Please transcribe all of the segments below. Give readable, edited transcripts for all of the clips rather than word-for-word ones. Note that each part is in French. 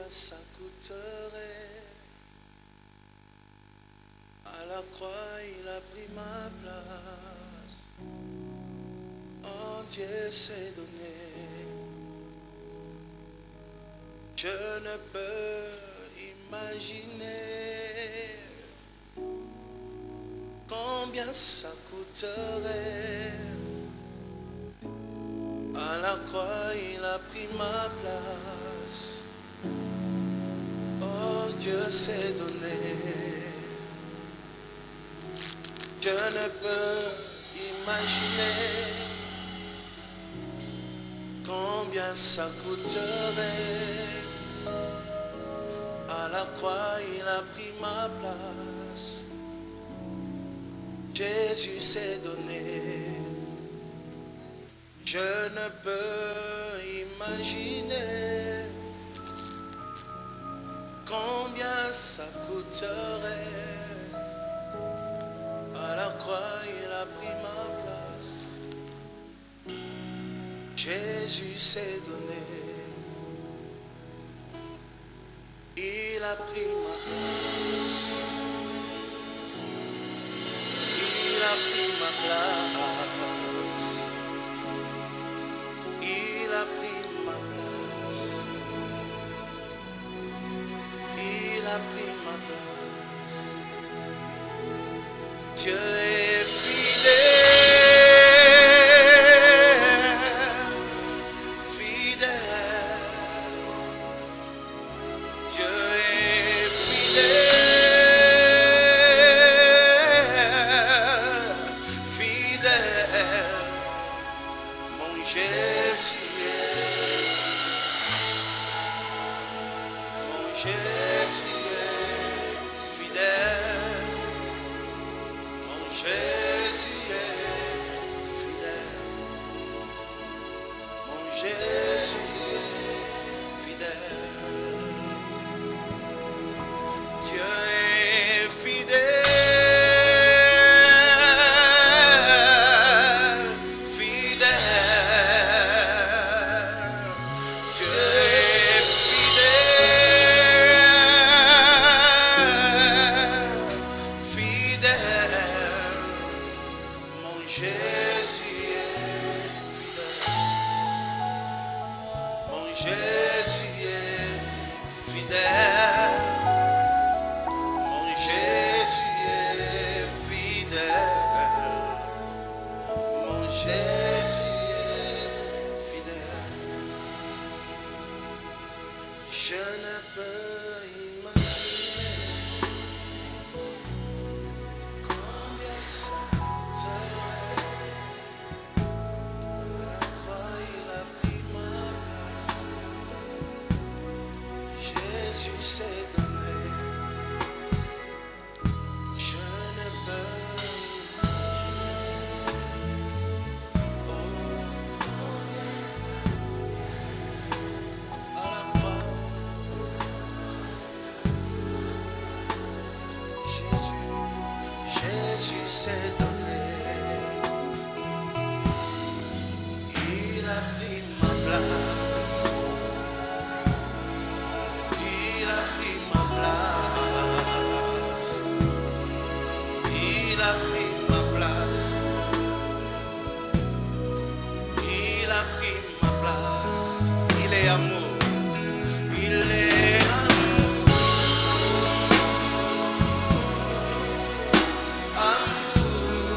ça coûterait? À la croix, il a pris ma place. Entier s'est donné. Je ne peux imaginer combien ça coûterait. À la croix, il a pris ma place. Oh, Dieu s'est donné. Je ne peux imaginer combien ça coûterait. À la croix, il a pris ma place. Jésus s'est donné. Je ne peux imaginer combien ça coûterait. À la croix, il a pris ma place. Jésus s'est donné. Il a pris ma place. Il a pris ma place. Il a pris ma place. Il a pris ma place. Dieu est fidèle, fidèle. Dieu est fidèle, fidèle. Mon Jésus est, mon Jésus est fidèle. Mon Jésus est fidèle. Mon Jésus est fidèle. Dieu est fidèle, fidèle. Dieu est fidèle, fidèle. Mon Jésus est fidèle. Mon Jésus est fidèle. Mon Jésus est fidèle. Mon Jésus est fidèle. Je ne peux imaginer combien ça coûterait. À la croix, il a pris ma place. Jésus s'est donné. Je ne peux imaginer combien à la croix. Jésus s'est donné. Il a pris ma place. Il a pris ma place. Il a pris ma place. Il a pris ma place. Il est amour. Il est amour. Amour.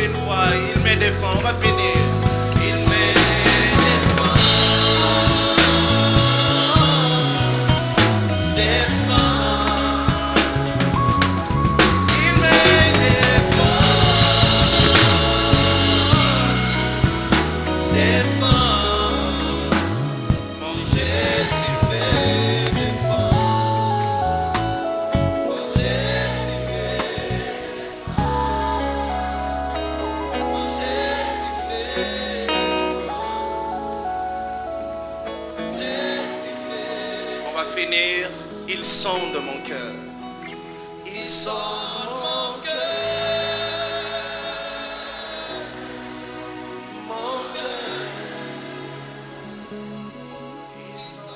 une fois, il me défend. On va finir. Il me défend. Finir, ils sont de mon cœur. Ils sont de mon cœur. Mon cœur. Ils sont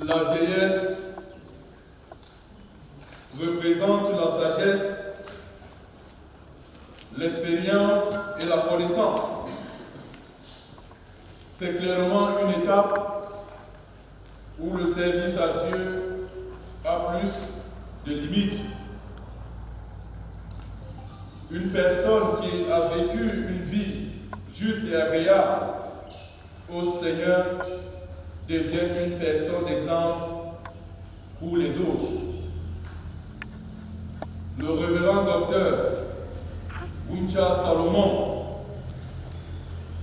La vieillesse représente la sagesse, l'expérience et la connaissance. C'est clairement une étape où le service à Dieu a plus de limites. Une personne qui a vécu une vie juste et agréable au Seigneur devient une personne d'exemple pour les autres. Le révérend docteur Wuncha Salomon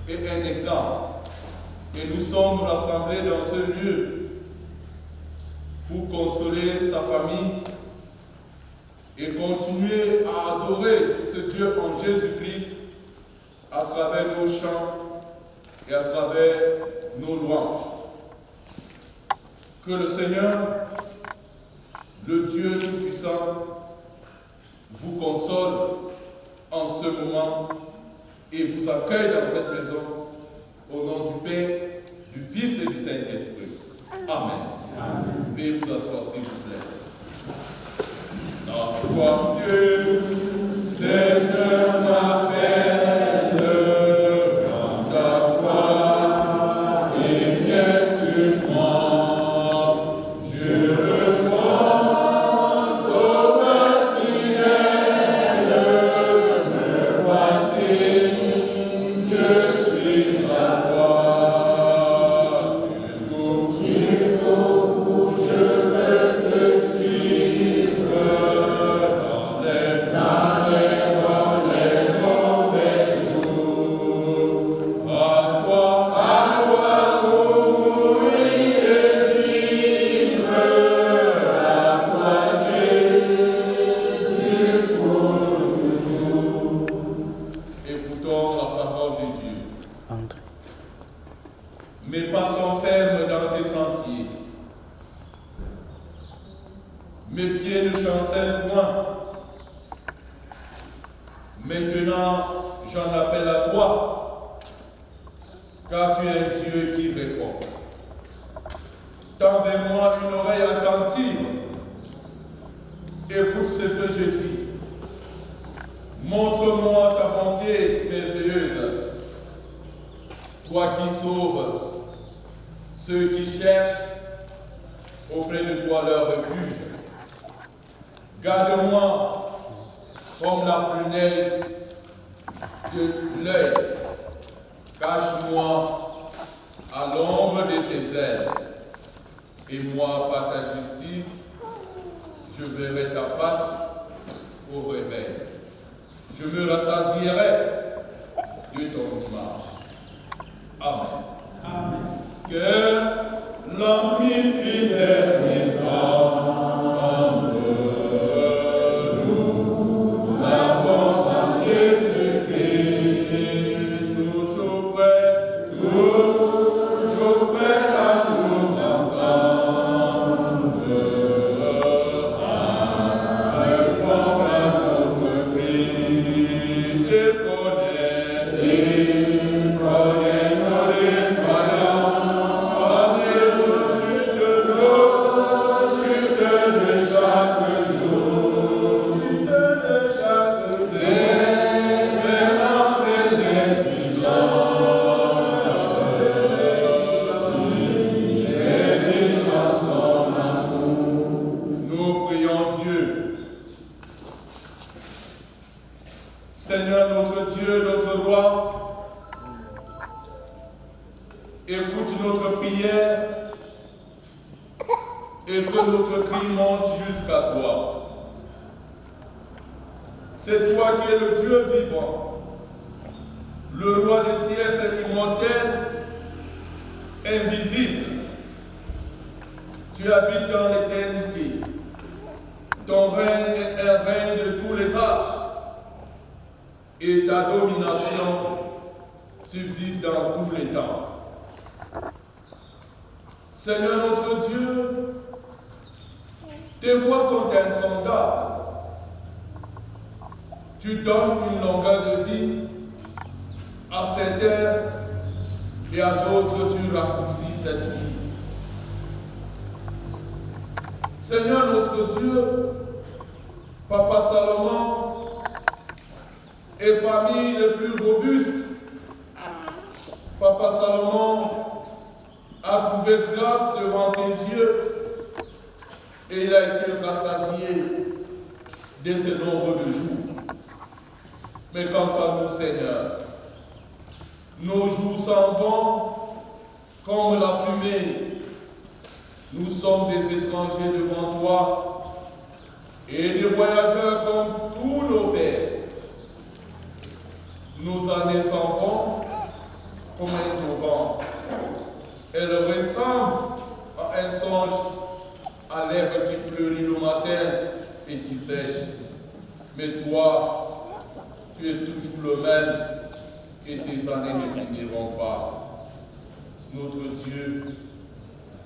est un exemple. Et nous sommes rassemblés dans ce lieu pour consoler sa famille et continuer à adorer ce Dieu en Jésus-Christ à travers nos chants et à travers nos louanges. Que le Seigneur, le Dieu Tout-Puissant, vous console en ce moment et vous accueille dans cette maison au nom du Père, du Fils et du Saint-Esprit. Amen. Veuillez vous asseoir s'il vous plaît. La voix Dieu, Seigneur m'appelle. Mes pas sont fermes dans tes sentiers. Mes pieds ne chancellent point. Maintenant, j'en appelle à toi, car tu es un Dieu qui répond. Tends vers moi une oreille attentive. Écoute ce que je dis. Montre-moi ta toi qui sauves ceux qui cherchent auprès de toi leur refuge. Garde-moi comme la prunelle de l'œil. Cache-moi à l'ombre de tes ailes. Et moi, par ta justice, je verrai ta face au réveil. Je me rassasierai de ton image. Amen. Amen. Que l'ami fidèle nous avons en Jésus-Christ, toujours prêt à nous entendre, à répondre à notre cri. Il connaît nos défaillances. Nous prions Dieu. Seigneur notre Dieu, notre roi, écoute notre prière et que notre cri monte jusqu'à toi. C'est toi qui es le Dieu vivant, le roi des siècles immortel, invisible. Tu habites dans l'éternité. Ton règne est un règne de tous les âges. Et ta domination subsiste dans tous les temps. Seigneur notre Dieu, tes voies sont insondables. Tu donnes une longueur de vie à certains et à d'autres tu raccourcis cette vie. Seigneur notre Dieu, Papa Salomon est parmi les plus robustes. Papa Salomon a trouvé grâce devant tes yeux et il a été rassasié de ce nombre de jours. Mais quant à nous, Seigneur, nos jours s'en vont comme la fumée. Nous sommes des étrangers devant toi et des voyageurs comme tous nos pères. Nos années s'en vont comme un torrent. Elles ressemblent à un songe, à l'herbe qui fleurit le matin et qui sèche. Mais toi, tu es toujours le même et tes années ne finiront pas. Notre Dieu,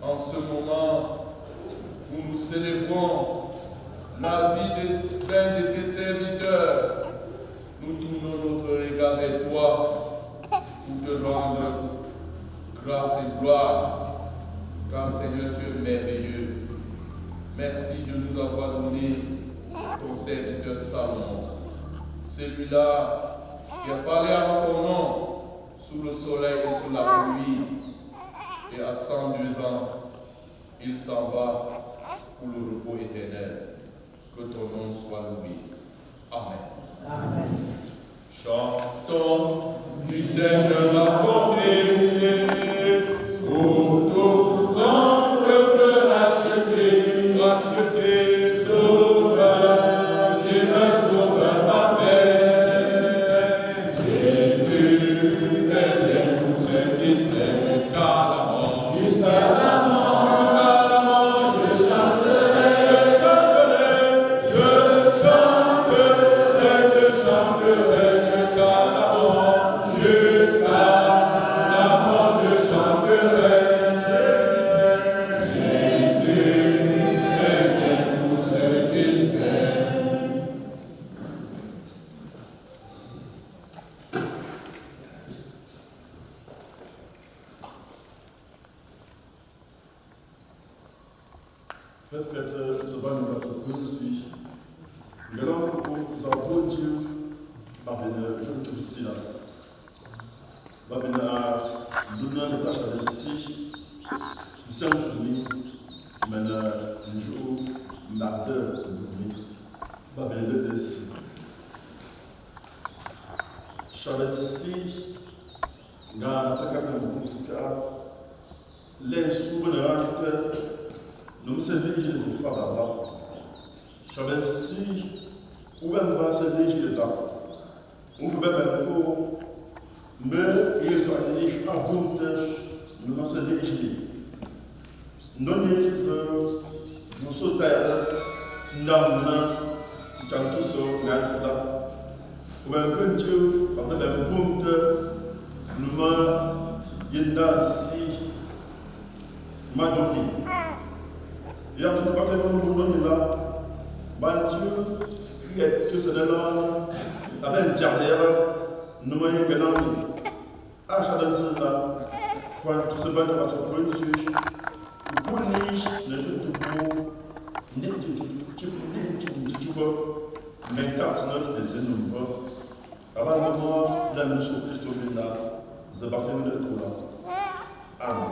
en ce moment où nous célébrons la vie d'un de tes serviteurs, nous tournons notre regard vers toi pour te rendre grâce et gloire, car Seigneur, tu es merveilleux. Merci de nous avoir donné ton serviteur Salomon, celui-là qui a parlé à ton nom sous le soleil et sous la pluie. Et à 102 ans, il s'en va pour le repos éternel. Que ton nom soit loué. Amen. Amen. Chantons du Seigneur la bonté, où tous sont peuples rachetés, rachetés, sauveurs, divin sauveur parfait. Jésus faisait tout ce qu'il fait jusqu'à la mort. Jusqu'à la mort, je chanterai, je chanterai jusqu'à la mort, je chanterai. Jésus fait bien tout ce qu'il fait. Sehr verehrte Savannah Künstlich, Gelang pour sa bonne Dieu, Babine, je te prie là. Babina, Luna, les tâches avec si, nous sommes tournés, maintenant, un jour, mardi, tournés, Babina, le décès. Chavesi, Gana, Takamel, Moussika, les souverains, nous sommes les enfants là-bas. Chavesi, où on va se léger là. On fait bien encore, mais il faut aller à bon tâche, nous va se léger. Non, nous sommes taillés, nous sommes tous là. Ou un Dieu, après un bon nous m'a si m'a donné. Et alors, je ne sais pas tellement nous donner là. Ben Dieu, il y a que ce là, avec un jardin, nous m'a eu un ami. Ah, je donne là. Quand tout se bat à votre point de vue, pour nous, ne jouons tout mais 49 des ennemis. Avant de mort, la mission Christ au là, c'est parti de tout là. Amen.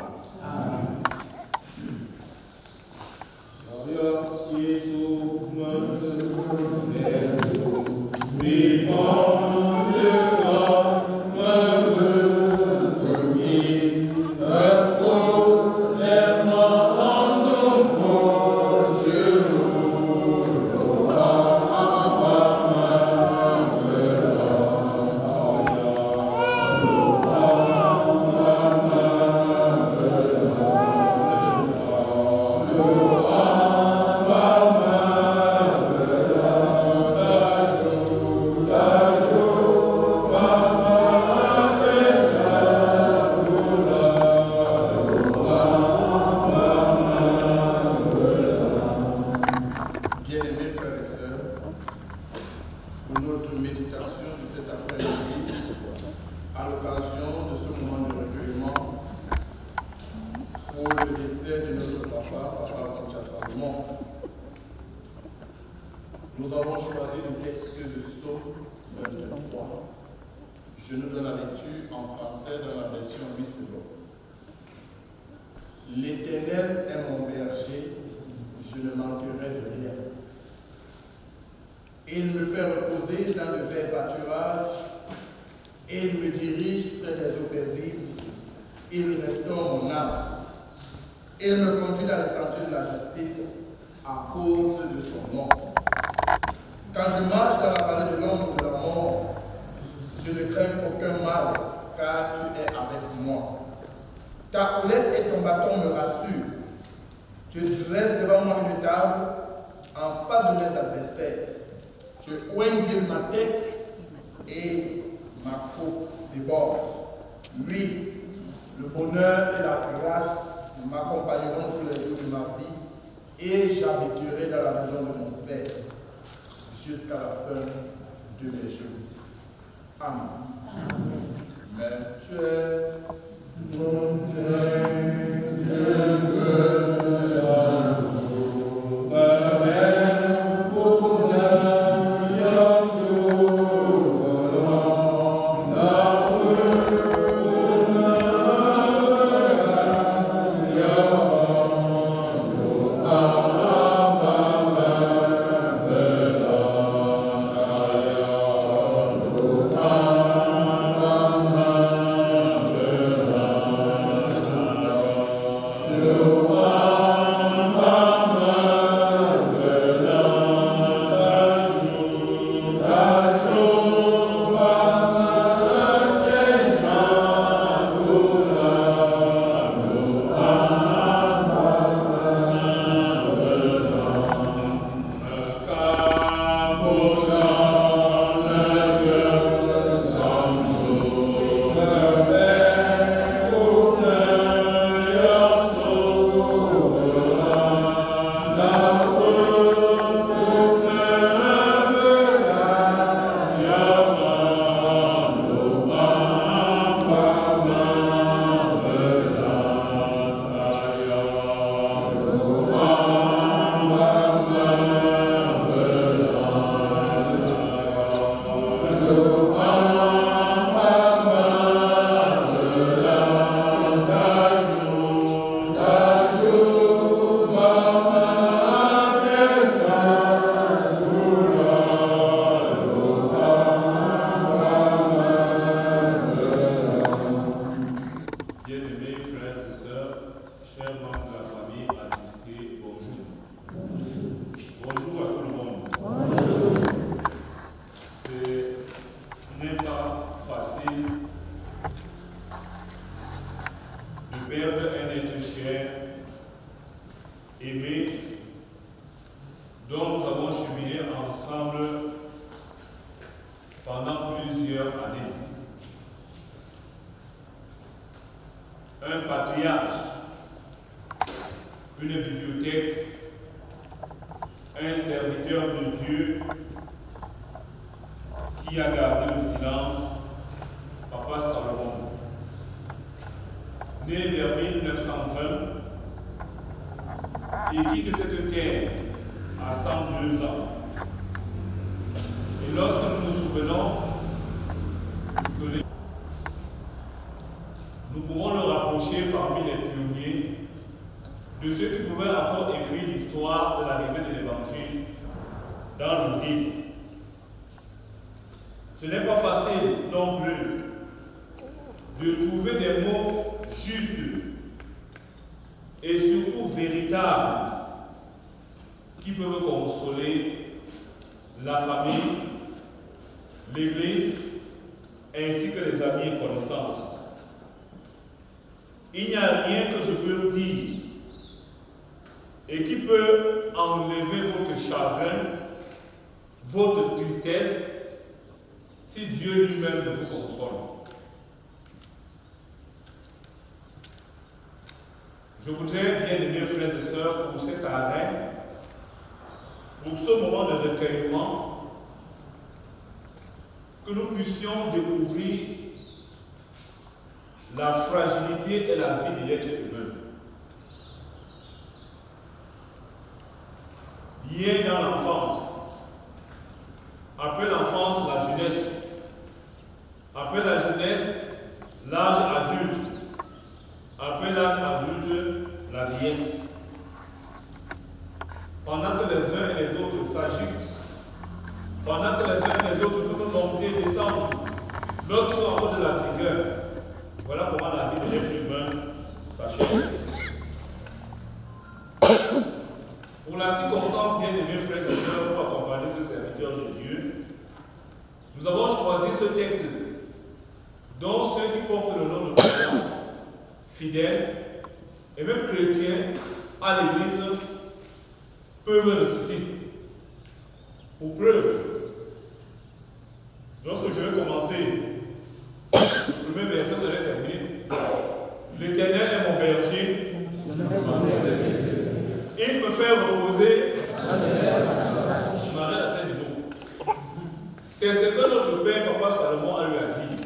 Nous avons choisi le texte de Psaume 23. Je nous donne la lecture en français dans la version 8 secondes. L'Éternel est mon berger, je ne manquerai de rien. Il me fait reposer dans de verts pâturages, il me dirige près des eaux paisibles, il restaure mon âme. Il me conduit dans les sentiers de la justice à cause de son nom. Quand je marche dans la vallée de l'ombre de la mort, je ne crains aucun mal, car tu es avec moi. Ta houlette et ton bâton me rassurent. Tu dresses devant moi une table en face de mes adversaires. Tu oins ma tête et ma coupe déborde. Oui, le bonheur et la grâce m'accompagneront tous les jours de ma vie et j'habiterai dans la maison de mon Père jusqu'à la fin de mes jours. Amen. Mais tu es mon n'est pas facile de perdre un être cher, aimé, dont nous avons cheminé ensemble pendant plusieurs années. Un patriarche, une bibliothèque, un serviteur de Dieu qui a gardé le silence, Papa Salomon. Né vers 1920, il quitte cette terre à 102 ans. Et lorsque nous nous souvenons que nous pouvons le rapprocher parmi les pionniers de ceux qui pouvaient encore écrire l'histoire de l'arrivée de l'Évangile dans le Bible. Ce n'est pas facile non plus de trouver des mots justes et surtout véritables qui peuvent consoler la famille, l'Église ainsi que les amis et connaissances. Il n'y a rien que je peux dire et qui peut enlever votre chagrin, votre tristesse, si Dieu lui-même ne vous console. Je voudrais, bien aimés frères et sœurs, pour cet arrêt, pour ce moment de recueillement, que nous puissions découvrir la fragilité et la vie de l'être humain. Lié dans l'enfance, après l'enfance, la jeunesse, après la jeunesse, l'âge adulte, après l'âge adulte, la vieillesse. Pendant que les uns et les autres s'agitent, pendant que les uns et les autres peuvent monter et descendre, lorsqu'ils ont encore de la vigueur, voilà comment la vie de l'être humain s'achève. Pour la circonstance, bien aimés frères et sœurs, pour accompagner ce serviteur de Dieu, nous avons choisi ce texte dont ceux qui portent le nom de croyants, fidèles et même chrétiens à l'Église peuvent réciter. Pour preuve, lorsque je vais commencer, le premier verset que je vais terminer, l'Éternel est mon berger. Il me fait reposer. Je m'arrête à ce niveau. C'est ce que notre père, Papa Salomon, lui a dit.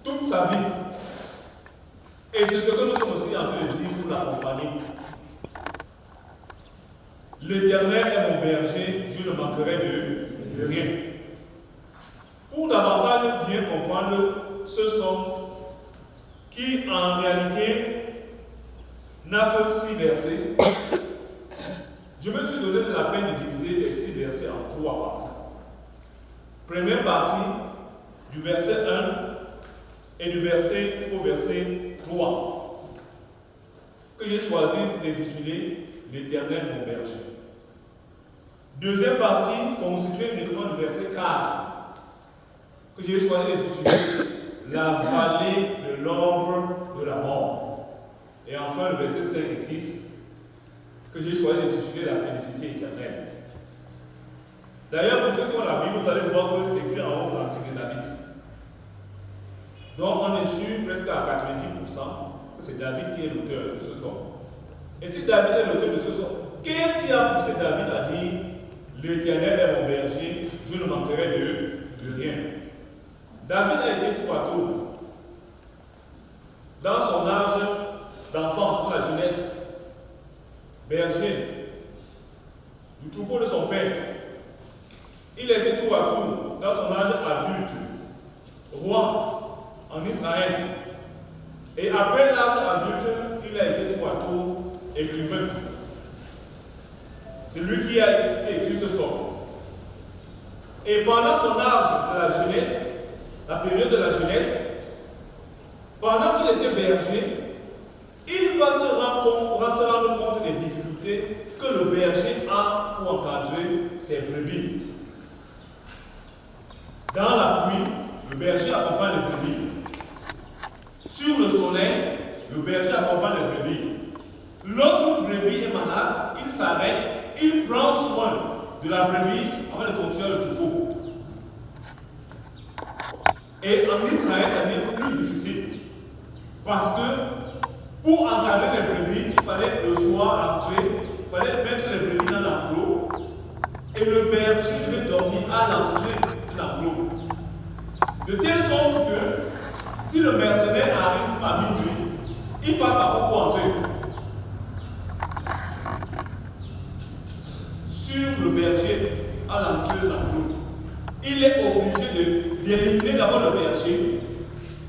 Toute sa vie. Et c'est ce que nous sommes aussi en train de dire pour l'accompagner. L'Éternel est mon berger, je ne manquerai de rien. Pour davantage bien comprendre ce son qui en réalité n'a que 6 versets, je me suis donné de la peine de diviser les 6 versets en 3 parties. Première partie, du verset 1 et du verset au verset 3, que j'ai choisi d'intituler L'Éternel mon berger. Deuxième partie, constituée uniquement du verset 4, que j'ai choisi d'intituler La vallée de l'ombre de la mort. Et enfin le verset 5 et 6, que j'ai choisi d'intituler La félicité éternelle. D'ailleurs, pour ceux qui ont la Bible, vous allez voir que c'est écrit en haut Cantique de David. Donc on est sûr presque à 90% que c'est David qui est l'auteur de ce son. Et si David est l'auteur de ce son, qu'est-ce qui a poussé David à dire L'Éternel est mon berger, je ne manquerai de rien. David a été tour à tour dans son âge d'enfance, pour la jeunesse, berger du troupeau de son père. Il a été tour à tour dans son âge adulte, roi en Israël. Et après l'âge adulte, il a été tour à tour écrivain. C'est lui qui a écrit ce son. Et pendant son âge de la jeunesse, la période de la jeunesse, pendant qu'il était berger, il va se rendre compte des difficultés que le berger a pour encadrer ses brebis. Dans la pluie, le berger accompagne les brebis. Sur le soleil, le berger accompagne les brebis. Lorsqu'une brebis est malade, il s'arrête, il prend soin de la brebis avant de continuer le troupeau. Et en Israël, ça devient plus difficile. Parce que pour encadrer les brebis, il fallait le soir entrer, il fallait mettre les brebis dans l'enclos. Et le berger devait dormir à l'entrée de l'enclos. De telle sorte que si le mercenaire arrive à minuit, il passe par où pour entrer. Sur le berger à l'entrée de l'enclos. Il est obligé d'éliminer d'abord le berger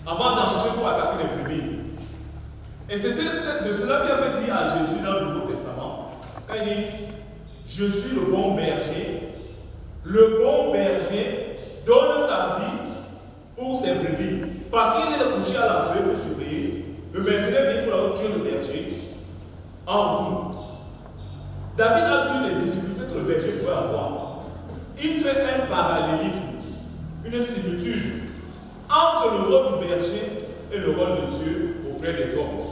avant d'entrer pour attaquer les brebis. Et c'est cela qui a fait dire à Jésus dans le Nouveau Testament. Quand il dit, je suis le bon berger. Le bon berger donne sa vie pour ses brebis. Parce qu'il est couché à l'entrée pour surveiller. Le mercenaire vient pour tuer le berger en retour. David a vu les difficultés que le berger pouvait avoir. Il fait un parallélisme, une similitude entre le rôle du berger et le rôle de Dieu auprès des hommes.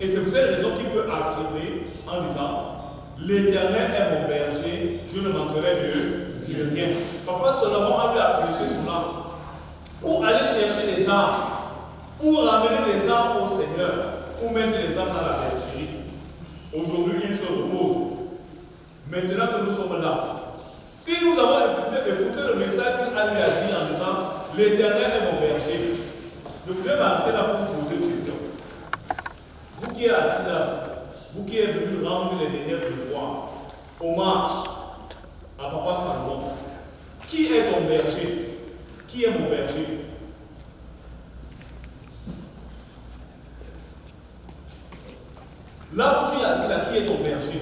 Et c'est pour cette raison qu'il peut affirmer en disant, l'Éternel est mon berger, je ne manquerai de rien. Papa Salomon avait prêché cela pour aller chercher les âmes, pour ramener les âmes au Seigneur, pour mettre les âmes dans la bergerie. Aujourd'hui, il se repose. Maintenant que nous sommes là, si nous avons écouté le message qu'il a lui a dit en disant, l'Éternel est mon berger, je voulais m'arrêter là pour vous poser une question. Vous qui êtes assis là, vous qui êtes venus rendre les derniers devoirs, hommage à Papa Salomon, qui est ton berger? Qui est mon berger? Là où tu es assis là, qui est ton berger?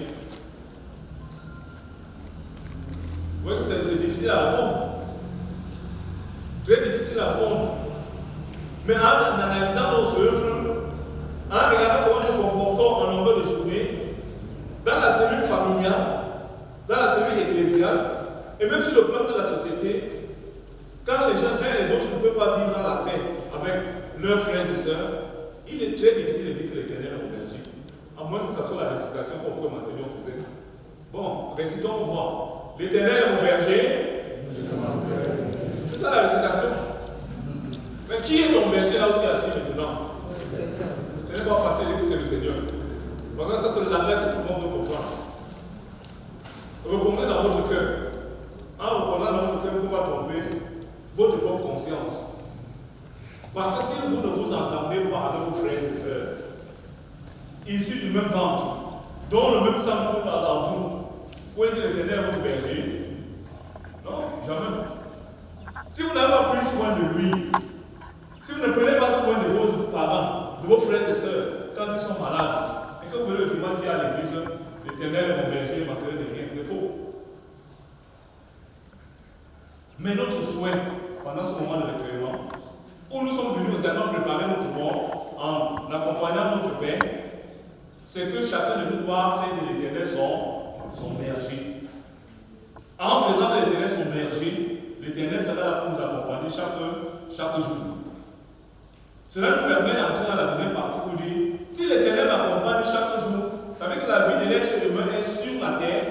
Vous voyez que c'est difficile à répondre. Très difficile à répondre. Mais en analysant nos œuvres, en regardant comment nous comportons en longueur de journée, dans la cellule familiale, dans la cellule ecclésiale, et même sur le plan de la société, quand les gens et les autres ne peuvent pas vivre dans la paix avec leurs frères et sœurs, il est très difficile de dire que l'Éternel est mon berger. À moins que ce soit la récitation qu'on peut maintenir, on faisait. Bon, récitons pour voir. L'Éternel est mon berger. C'est ça la récitation. Mais qui est ton berger là où tu es assis maintenant? Ce n'est pas facile de dire que c'est le Seigneur. Parce que ça, c'est le langage que tout le monde veut comprendre. Reprenez dans votre cœur. En reprenant dans votre cœur, vous ne pouvez pas tromper votre propre conscience. Parce que si vous ne vous entendez pas avec vos frères et sœurs, issus du même ventre, dont le même sang coule dans vous, vous voyez que l'Éternel est votre berger? Non, jamais. Si vous n'avez pas pris soin de lui, si vous ne prenez pas soin de vos parents, de vos frères et sœurs, quand ils sont malades, et que vous venez le dimanche dire à l'église, l'Éternel est mon berger, il ne manquerait de rien, c'est faux. Mais notre souhait, pendant ce moment de recueillement, où nous sommes venus également préparer notre mort en accompagnant notre Père, c'est que chacun de nous doit faire de l'Éternel son berger. En faisant de l'Éternel son berger, l'Éternel sera là pour nous accompagner chaque jour. Cela nous permet d'entrer dans la deuxième partie pour dire, si l'Éternel m'accompagne chaque jour, ça veut dire que la vie de l'être humain est sur la terre,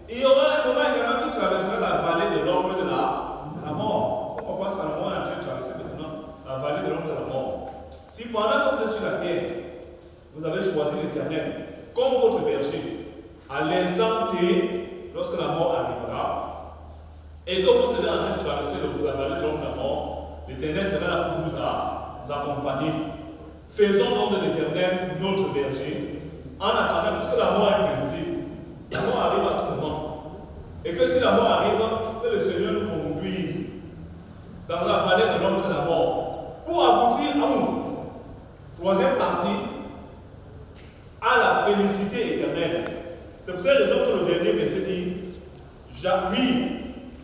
et il y aura un moment également qui traversera la vallée de l'ombre de la mort. Comme Papa Salomon est en train de traverser maintenant la vallée de l'ombre de la mort. Si pendant que vous êtes sur la terre, vous avez choisi l'Éternel comme votre berger, à l'instant T, lorsque la mort arrivera, et que vous serez en train de traverser la vallée de l'ombre de la mort, l'Éternel sera là pour vous accompagner. Faisons donc de l'Éternel notre berger, en attendant, parce que la mort est imprévisible. La mort arrive à tout moment. Et que si la mort arrive, que le Seigneur nous conduise dans la vallée de l'ombre de la mort, pour aboutir à une troisième partie, à la félicité éternelle. C'est pour cette raison que le dernier verset dit, oui,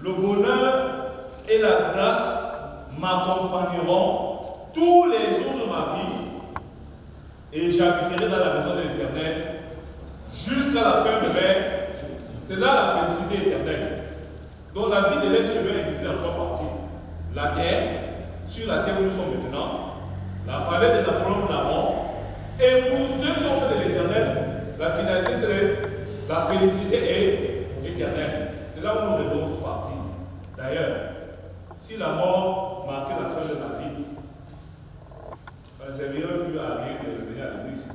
le bonheur et la grâce m'accompagneront tous les jours de ma vie et j'habiterai dans la maison de l'Éternel jusqu'à la fin de mes jours. C'est là la félicité éternelle. Donc la vie de l'être humain est divisée en trois parties. la terre, sur la terre où nous sommes maintenant, la vallée de Napoléon nous l'avons. Et pour ceux qui ont fait de l'éternel, la finalité c'est la félicité est éternelle. C'est là où nous devons tous partir. D'ailleurs, si la mort marquait la fin de ma vie, ça ne servirait plus à rien de venir à l'église.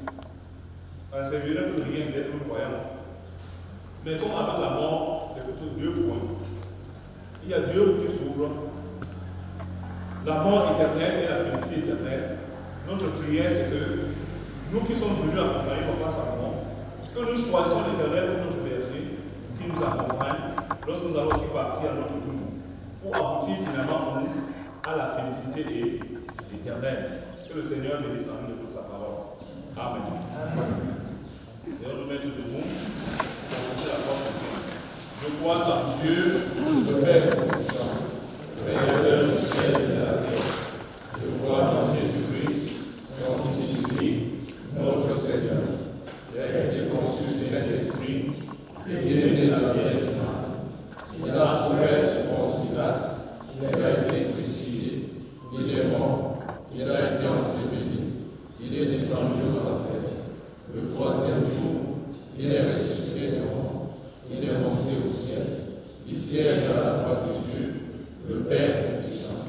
Ça ne servirait plus de rien d'être croyant. Mais comme avec la mort, c'est plutôt deux points. Il y a deux qui s'ouvrent. La mort éternelle et la félicité éternelle. Notre prière, c'est que nous qui sommes venus accompagner Papa Salomon, que nous choisissons l'éternel comme notre berger, qui nous accompagne lorsque nous allons aussi partir à notre tour, pour aboutir finalement pour nous à la félicité et l'éternel. Que le Seigneur bénisse en nous de sa parole. Amen. Et on nous met debout. Je crois en Dieu, le Père Tout-Puissant, Créateur du ciel et de la terre. Je crois en Jésus-Christ, son Fils unique, notre Seigneur, qui a été conçu du Saint-Esprit, et qui est né de la Vierge Marie. Il a souffert sous Ponce Pilate, il a été crucifié, il est mort, il a été enseveli, il est descendu aux enfers. Le troisième jour, il est ressuscité de mort. Il est monté au ciel. Il siège à la droite de Dieu, le Père Tout-Puissant.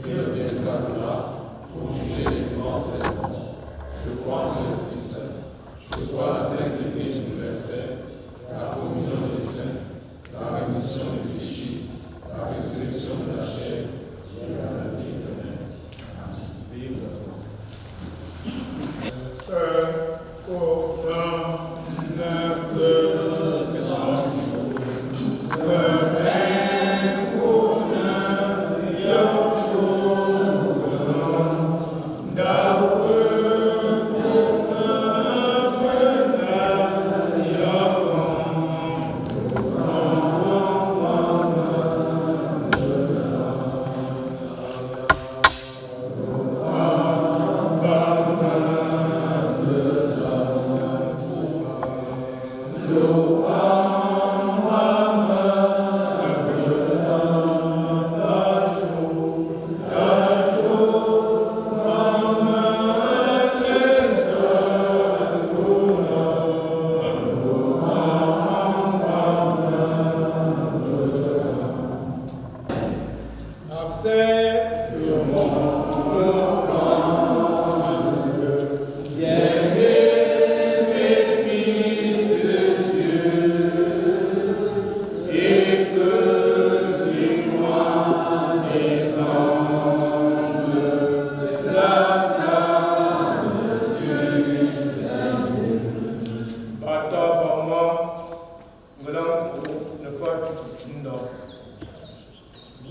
Il reviendra de là pour juger les vivants et les morts. Je crois en l'Esprit Saint. Je crois à la Sainte Église universelle, la communion des saints, la rémission des péchés, la résurrection de la chair et la vie éternelle. Amen. Veuillez vous asseoir.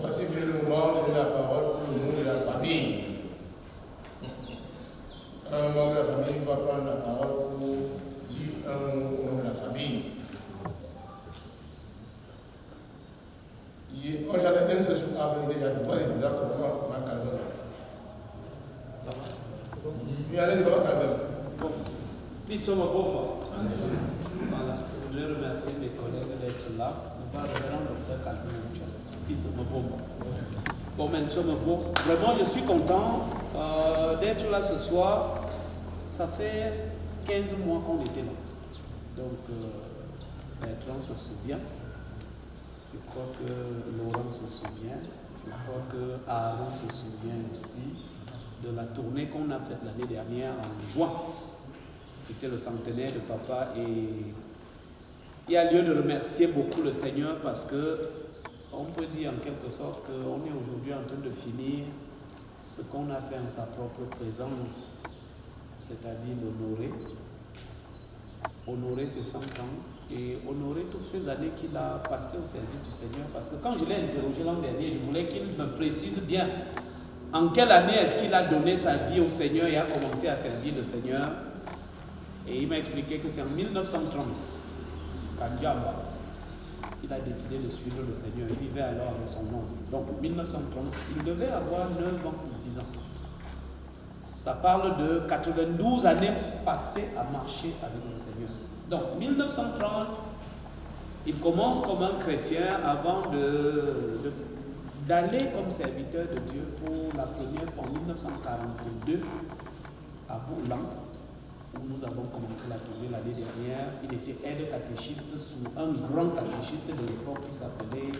Voici venu le moment de donner la parole pour le monde de la famille. Un membre de la famille va prendre la parole pour dire un mot au nom de la famille. Quand j'avais un seul jour avec les gars, vous voyez, là, comment ma calvaire. Il y a des baba calvaire. Vite, on va voir. Voilà, je voudrais remercier mes collègues d'être là. Nous va revenir le Dr. Calvin. Bon, vraiment, je suis content d'être là ce soir. Ça fait 15 mois qu'on était là. Donc, Bertrand se souvient. Je crois que Laurent se souvient. Je crois que Aaron se souvient aussi de la tournée qu'on a faite l'année dernière en juin. C'était le centenaire de papa et il y a lieu de remercier beaucoup le Seigneur parce que on peut dire en quelque sorte qu'on est aujourd'hui en train de finir ce qu'on a fait en sa propre présence, c'est-à-dire l'honorer. Honorer ses 100 ans et honorer toutes ces années qu'il a passées au service du Seigneur. Parce que quand je l'ai interrogé l'an dernier, je voulais qu'il me précise bien en quelle année est-ce qu'il a donné sa vie au Seigneur et a commencé à servir le Seigneur. Et il m'a expliqué que c'est en 1930, à Diamba, il a décidé de suivre le Seigneur. Il vivait alors avec son nom. Donc, 1930, il devait avoir 9 ans ou 10 ans. Ça parle de 92 années passées à marcher avec le Seigneur. Donc, 1930, il commence comme un chrétien avant d'aller comme serviteur de Dieu pour la première fois en 1942 à Boulan, où nous avons commencé la tournée l'année dernière. Il était aide catéchiste sous un grand catéchiste de l'époque qui s'appelait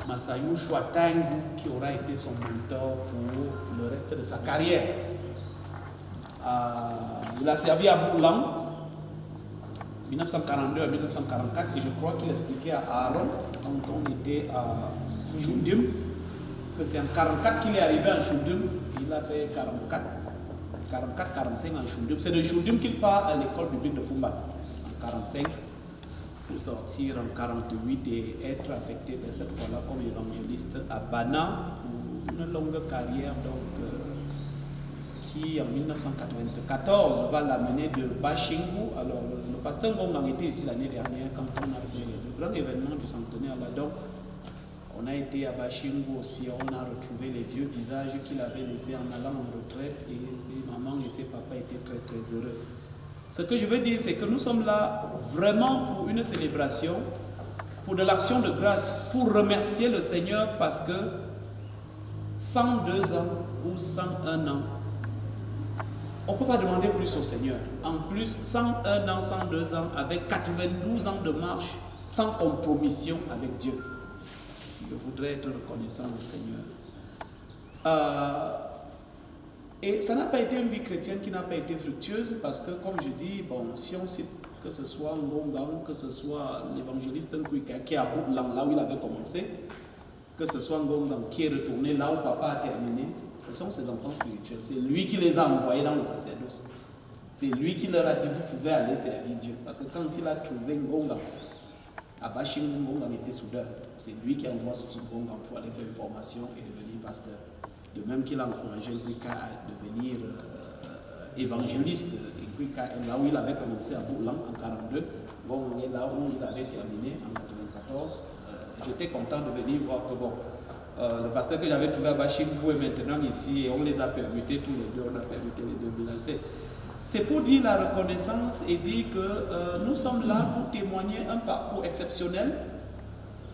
Masayu Chouatangu, qui aura été son mentor pour le reste de sa carrière. Il a servi à Boulan 1942 à 1944 et je crois qu'il expliquait à Aaron quand on était à Choundim que c'est en 1944 qu'il est arrivé à Choundim. Il a fait 44-45 en Choundim. C'est de Choundim qu'il part à l'école biblique de Fumba en 1945 pour sortir en 1948 et être affecté de cette fois-là comme évangéliste à Bana pour une longue carrière qui en 1994 va l'amener de Bachingu. Alors le pasteur Ngongang était ici l'année dernière quand on a fait le grand événement du centenaire là. Donc on a été à Bachingu aussi, on a retrouvé les vieux visages qu'il avait laissés en allant en retraite et ses mamans et ses papas étaient très très heureux. Ce que je veux dire, c'est que nous sommes là vraiment pour une célébration, pour de l'action de grâce, pour remercier le Seigneur parce que 102 ans ou 101 ans, on ne peut pas demander plus au Seigneur. En plus, 101 ans, 102 ans, avec 92 ans de marche, sans compromission avec Dieu. Je voudrais être reconnaissant au Seigneur. Et ça n'a pas été une vie chrétienne qui n'a pas été fructueuse parce que, comme je dis, bon, si on cite que ce soit Ngongang, que ce soit l'évangéliste Nkwika qui est à Boulan, là où il avait commencé, que ce soit Ngongang qui est retourné là où papa a terminé, ce sont ses enfants spirituels. C'est lui qui les a envoyés dans le sacerdoce. C'est lui qui leur a dit vous pouvez aller servir Dieu. Parce que quand il a trouvé Ngongang, à Bachingu, Ngongang était soudeur. C'est lui qui envoie Ngongang pour aller faire une formation et devenir pasteur. De même qu'il a encouragé Nkwika à devenir évangéliste. Nkwika est là où il avait commencé à Boulan en 1942. Ngongang est là où il avait terminé en 1994. J'étais content de venir voir que bon. Le pasteur que j'avais trouvé à Bachingu est maintenant ici et on les a permutés tous les deux, on a permuté les deux villages. C'est pour dire la reconnaissance et dire que nous sommes là pour témoigner un parcours exceptionnel,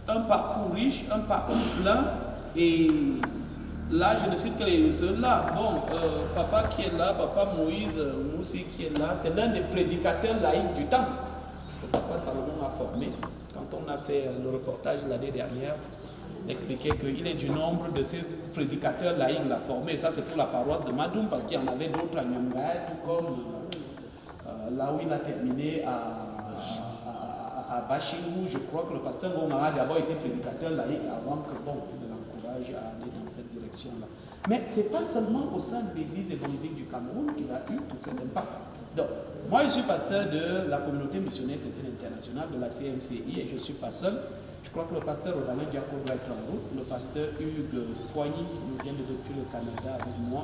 un parcours riche, un parcours plein. Et là, je ne cite que ceux-là. Bon, papa qui est là, papa Moïse Moussi qui est là, c'est l'un des prédicateurs laïcs du temps que papa Salomon a formé. Quand on a fait le reportage l'année dernière, expliquait qu'il est du nombre de ces prédicateurs laïcs l'a formé. Et ça, c'est pour la paroisse de Madoum, parce qu'il y en avait d'autres à Nyangaya, tout comme là où il a terminé à Bachingu. Je crois que le pasteur Gomara a d'abord été prédicateur laïque avant que, bon, il l'encourage à aller dans cette direction-là. Mais ce n'est pas seulement au sein de l'église évangélique du Cameroun qu'il a eu tout cet impact. Donc, moi, je suis pasteur de la communauté missionnaire chrétienne internationale, de la CMCI, et je ne suis pas seul. Je crois que le pasteur Roland Diaco doit être en route. Le pasteur Hugues Poigny, qui vient depuis le Canada avec moi,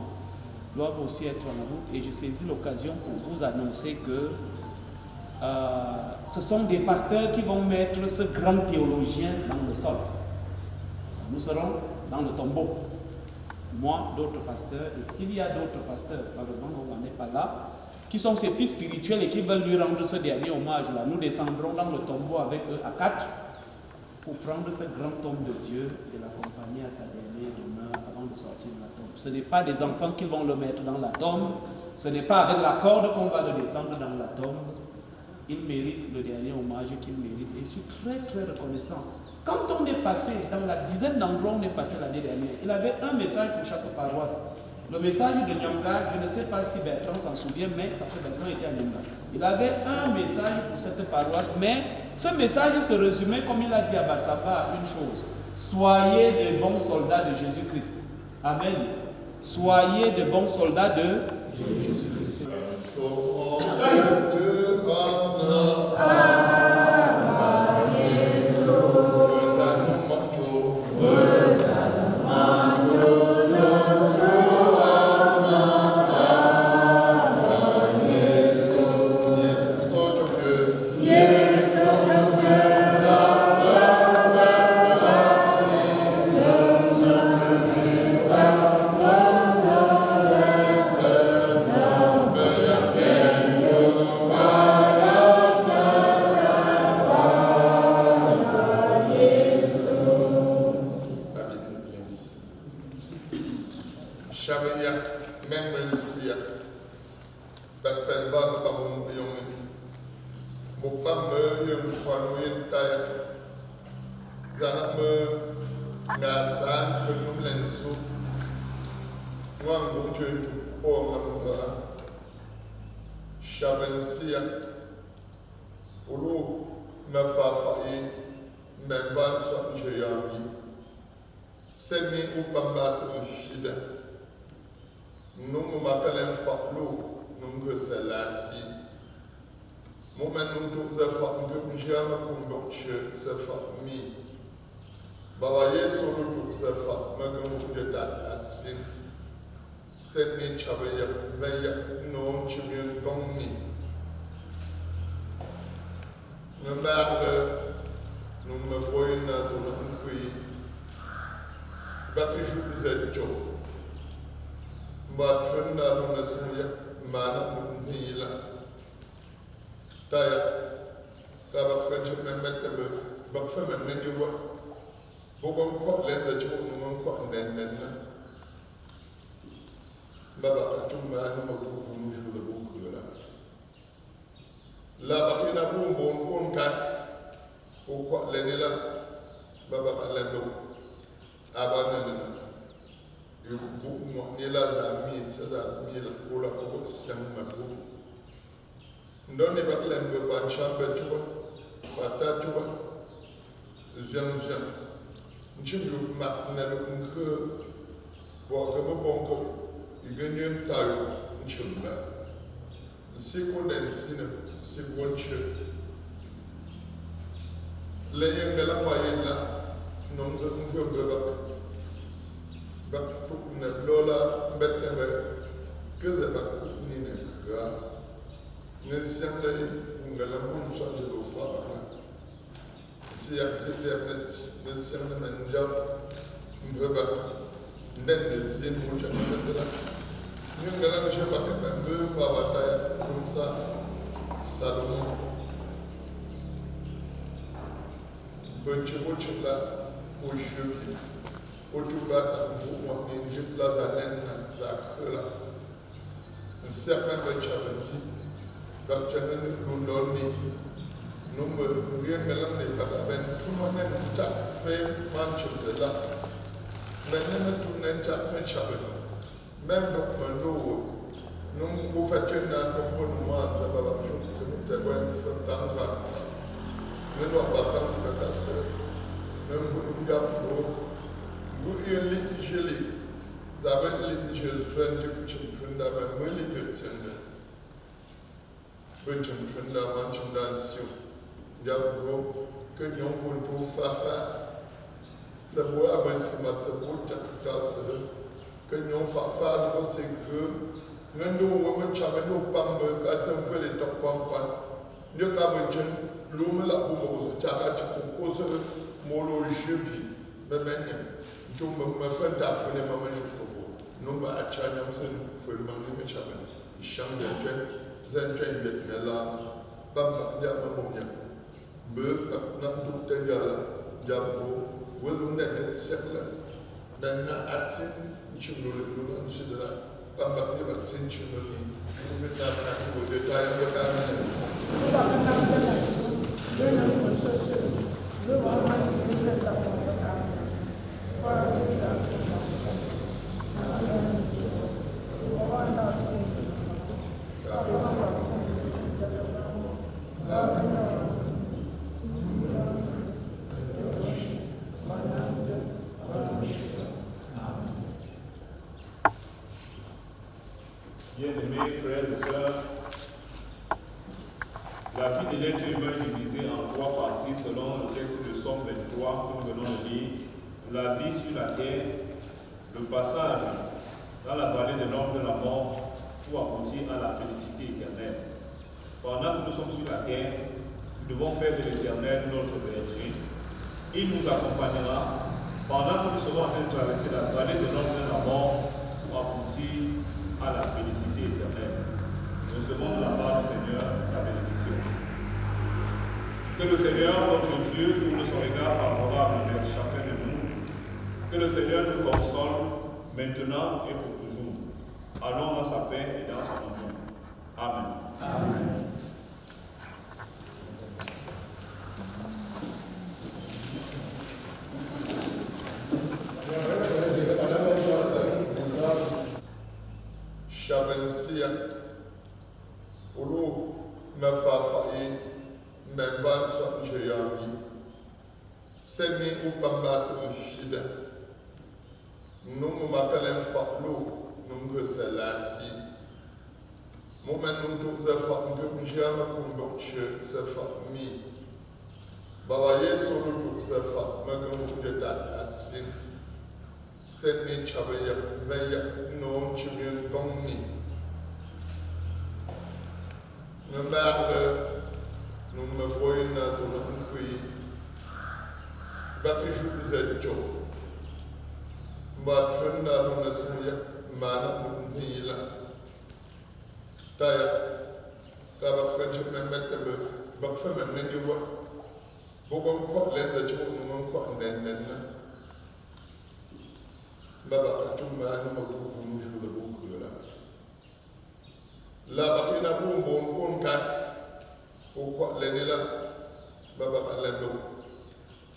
doivent aussi être en route. Et je saisis l'occasion pour vous annoncer que ce sont des pasteurs qui vont mettre ce grand théologien dans le sol. Nous serons dans le tombeau. Moi, d'autres pasteurs, et s'il y a d'autres pasteurs, malheureusement on n'en est pas là, qui sont ses fils spirituels et qui veulent lui rendre ce dernier hommage-là, nous descendrons dans le tombeau avec eux à 4 pour prendre ce grand homme de Dieu et l'accompagner à sa dernière demeure avant de sortir de la tombe. Ce n'est pas des enfants qui vont le mettre dans la tombe, ce n'est pas avec la corde qu'on va le descendre dans la tombe. Il mérite le dernier hommage qu'il mérite et je suis très très reconnaissant. Quand on est passé, dans la dizaine d'endroits où on est passé l'année dernière, il avait un message pour chaque paroisse. Le message de Nyanga, je ne sais pas si Bertrand s'en souvient, mais parce que Bertrand était à Nyanga. Il avait un message pour cette paroisse, mais ce message se résumait, comme il a dit à Bassaba, une chose. Soyez de bons soldats de Jésus-Christ. Amen. Soyez de bons soldats de Jésus-Christ. Chabeyak, même si Bakpenva ne pas mon yon. Mon pas me yon panoui taille. Zana me nasan que nous l'ensou. Moi, mon Dieu, tout pour m'avoir. Chabensia. Olo me fafaye. Me van son jayami. C'est ni ou pas me fide. Nous m'appelons farlo, nous que c'est là si. Moi nous tous les femmes que j'ai à me combattre, c'est famille. Babaye sur le tout c'est femmes, mais que nous de tatine. C'est ni chabaya, veille non tu viens d'omni. Nous nous me voyons dans un pays. Bapi joue de Joe. Batrunda luna siya mana nila. Taya kaba kanche memete be bakfeme mendiwa. Bokon ko lenda chuo nungon ko nenna. Baba kachuma no makuku mujula bukula. La bakina bumbon kon kat. O ko lenila baba kalendo. Abanana. You book more nila la meat, so that meal pull up over some mabu. Don't ever let me one chamber to one, but that to one. Zam. Chibu Matnell uncle, walk up a bonko, you can use tire and chumba. Sequel and sinner, sequel chip. Laying the Lamayella, non the Bak ne blola betebe que de bak ni ne ga ne semble ungala mun so de lo fa ba si accepter net ne semble ne job mbeba nden de zin mu cha de la ñu ngala je ba ka be ba ba ta comme ça Salomon bonche la au jeu Ojubata mwa ni jibla da nenna da kula. Nsepa ba chabanti. Ba chabanti lundoni. Numbe rien melam ne pata ben tumanen ta fe manchu de la. Menena tunen ta me chaban. Mem dok mando. Num ku fatena ta bon ma ta ba chu te ben fatan kansa. Nelo basan fatase. Mem bu ngapdo. Vous les gelés, vous avez les jeux de Chunda, mais les Gutsinda. Chunda, Manchandasio, Yabro, que nous avons tout fafa. C'est beau à Bessima, c'est beau à Tasse, que nous avons fafa, c'est que nous avons chamano pambe, à s'en faire les top pampan. Nous avons l'homme la boum, Tarachi, au seul molo jebi, mais je me fais d'affaire, je me non pas à China, je me fais chaban. Chambre de Zen Vietnam, Bamba Yabamonia, Beu, Nantu Tengala, Yabo, Willum Net Settler, Nana Atin, Chimulu, and Sidra, Bamba Yabatin Chimuli, with that fact with the time of Bien-aimés frères et sœurs, la vie de l'être humain est divisée en trois parties selon le texte de Somme 23 que nous venons de lire. La vie sur la terre, le passage dans la vallée de l'ombre de la mort pour aboutir à la félicité éternelle. Pendant que nous sommes sur la terre, nous devons faire de l'Éternel notre berger. Il nous accompagnera pendant que nous serons en train de traverser la vallée de l'ombre de la mort pour aboutir à la félicité éternelle. Nous recevons de la part du Seigneur sa bénédiction. Que le Seigneur, notre Dieu, tourne son regard favorable vers chacun de nous. Que le Seigneur nous console maintenant et pour toujours. Allons dans sa paix et dans son amour. Amen. Amen. Shabensia, Ulu, Mafafai, Memvan Sanjayami, Seni Upambas Fida, Num Mapelen Faklo, Num Selasi, Moment Num the Fakum Jama Kumbokche, Sefakmi, Bawaye Solo the Fak, Magam de Datsin. Seni Chabaya, Vaya, no Chibian Gomni. No matter, no Maboyna, so Nankui, but you should be the job. But Trenda on the Sanya, Mana, Nila. Taya, Tabakacha, Metable, but from a menu work. Bogom Scotland, the children of then. Baba Katumba no Mabuku the book. La Bakina Boom Bon Cat, O Quat Lenilla, Baba Alendo,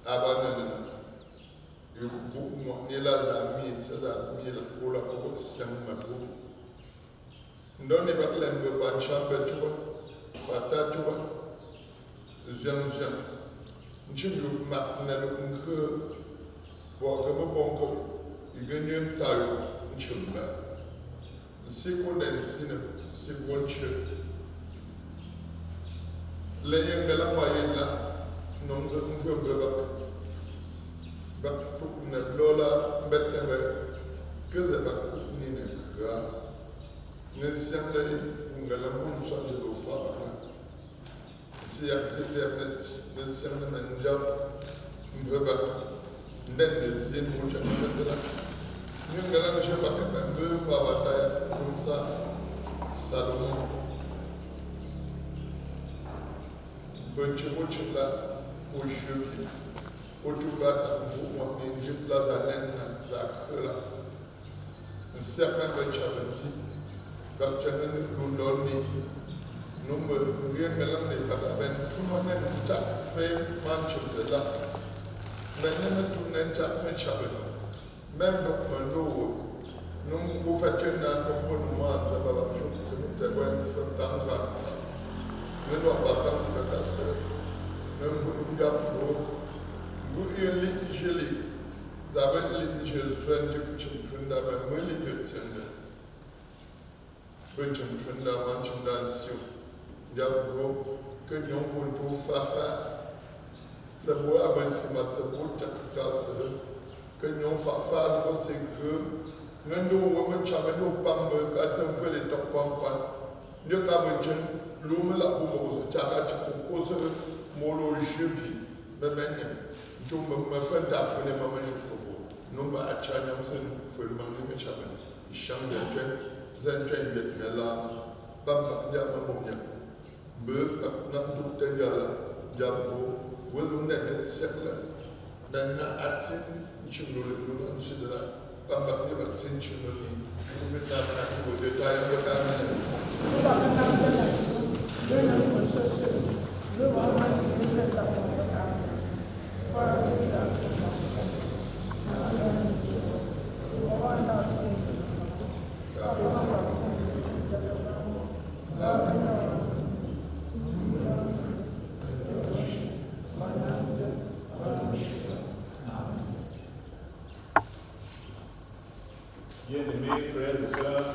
Abanana. You book Nila that means that meal Ola Oko Sam Mabu. Don't ever lembo ban chamber tuba, Bata tuba, Zian, Chibu Macnello Uncle, Walker Bonko. Union Tayo, Chumba. The second and sinner, second church. Laying Galamayella, Noms of Mfubaba, but took Neblola, Better, Gazaba, Nina, Nessemble, Ungalamun, Sanjalo Fabana. See, I see their nets, the Semen and Job, Mfubaba, then the same which I Nous allons chercher un peu par bataille comme ça, Salomon. Bonjour, là, au jeu, au tout bas, au moins, une jupe là, dans la creux là. Un certain Benchamenti, Benchamenti, nous donnons, nous me rien mélange pas avec tout le monde, tout à fait, manche de là. Maintenant, tout le monde est Benchamenti. Même nous, nous faisons un monument de la chose, nous avons fait un grand ça. Nous devons passer à faire ça. Même pour nous gâteaux, nous y allons geler. Nous avons les Jésus, nous avons les petits. Nous avons les nations. Nous avons que nous avons tout faire. C'est beau à voir si c'est beau de faire. Que nous faisons c'est que nous avons pas fait les top pampan. Nous avons l'homme là où nous avons molo jebi, mais nous avons fait un tap pour les mamans nous avons acheté un peu de maman de chaman. Chambre de train, mais là, bamba, nous avons peu, nous avons tout le temps, nous avons net cercle, nous avons Chimney, nous sommes de la Bamba, nous avons Chimney, nous avons des détails de Bien-aimés frères et sœurs,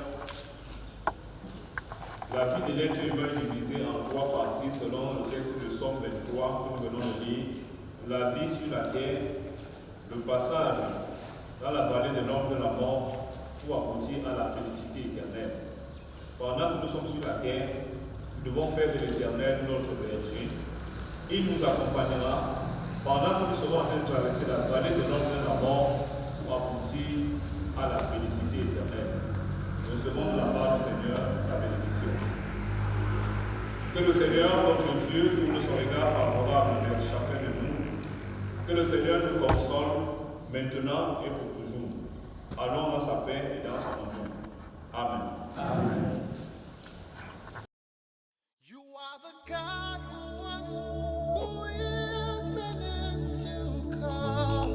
la vie de l'être humain est divisée en trois parties selon le texte de Somme 23 que nous venons de lire. La vie sur la terre, le passage dans la vallée de l'ombre de la mort pour aboutir à la félicité éternelle. Pendant que nous sommes sur la terre, nous devons faire de l'Éternel notre berger. Il nous accompagnera pendant que nous serons en train de traverser la vallée de l'ombre de la mort pour aboutir à la félicité éternelle. Nous recevons de la part du Seigneur sa bénédiction. Que le Seigneur, notre Dieu, tourne son regard favorable vers chacun de nous. Que le Seigneur nous console maintenant et pour toujours. Allons dans sa paix et dans son amour. Amen. Amen. You are the God who was, who is, and is to come.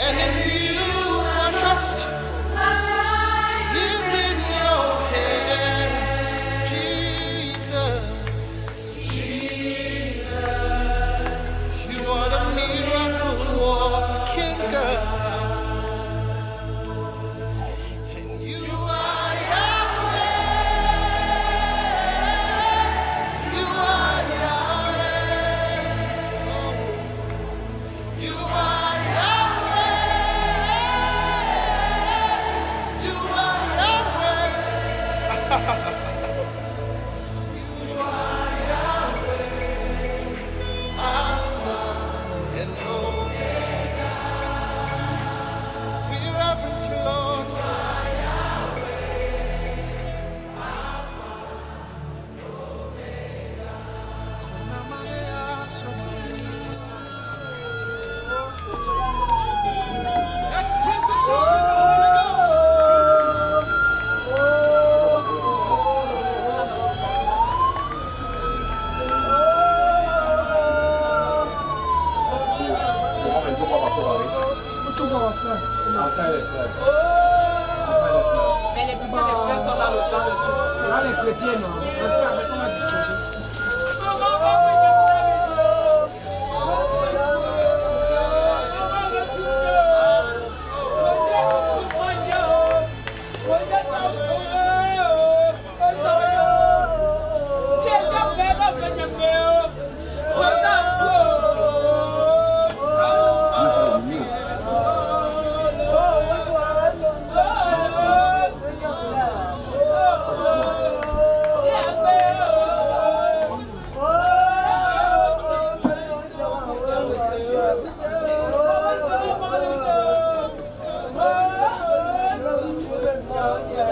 And in you I trust. Is in your hands, Jesus. You are the miracle working God. And you are Yahweh. You are Yahweh. Oh. You are Yahweh. You are Yahweh. You are Yahweh. Alpha and Omega. We reverence you, Lord. Express yourself in the Holy Mais les plupart des fleurs sont dans le tout. Là, les chrétiens, non. Le tout avec comment disposer. Yeah.